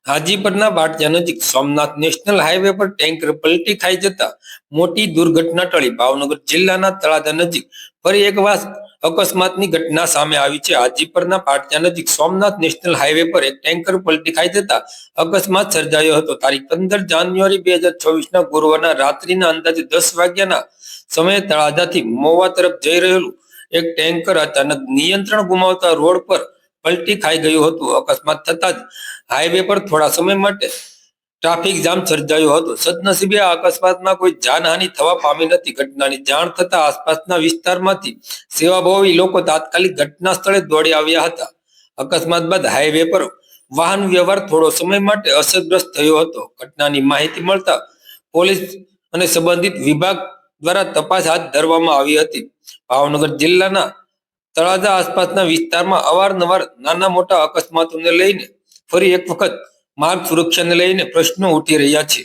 હાજીપરના વાટિયા નજીક Somnath national highway પર tanker પલટી ખાઈ જતા મોટી દુર્ઘટના ટળી। ભાવનગર જિલ્લાના તળાજા નજીક ફરી એકવાર અકસ્માતની ઘટના સામે આવી છે। હાજીપરના પાટિયા નજીક સોમનાથ નેશનલ હાઈવે પર એક ટેન્કર પલટી ખાઈ જતા અકસ્માત સર્જાયો હતો। તારીખ 15 જાન્યુઆરી 2024 ગુરુવારના રાત્રિના અંદાજે 10 વાગ્યાના સમયે તળાજાથી મોવા તરફ જઈ રહેલું એક ટેન્કર અચાનક નિયંત્રણ ગુમાવતા રોડ પર પલટી ખાઈ ગયું હતું। અકસ્માત થતા જ હાઈવે પર થોડા સમય માટે ટ્રાફિક જામ સર્જાયો હતો। સદનસીબે આ અકસ્માતમાં કોઈ જાનહાનિ થવા પામી નથી। ઘટનાની જાણ થતા આસપાસના વિસ્તારમાંથી સેવાભાવી લોકો તાત્કાલિક ઘટના સ્થળે દોડી આવ્યા હતા। અકસ્માત બાદ હાઈવે પર વાહન વ્યવહાર થોડો સમય માટે અસરગ્રસ્ત થયો હતો। ઘટનાની માહિતી મળતા પોલીસ અને સંબંધિત વિભાગ દ્વારા તપાસ હાથ ધરવામાં આવી હતી। ભાવનગર જિલ્લાના તળાજા આસપાસના વિસ્તારમાં અવારનવાર નાના મોટા અકસ્માતોને લઈને ફરી એક વખત માર્ગ સુરક્ષાને લઈને પ્રશ્નો ઉઠી રહ્યા છે।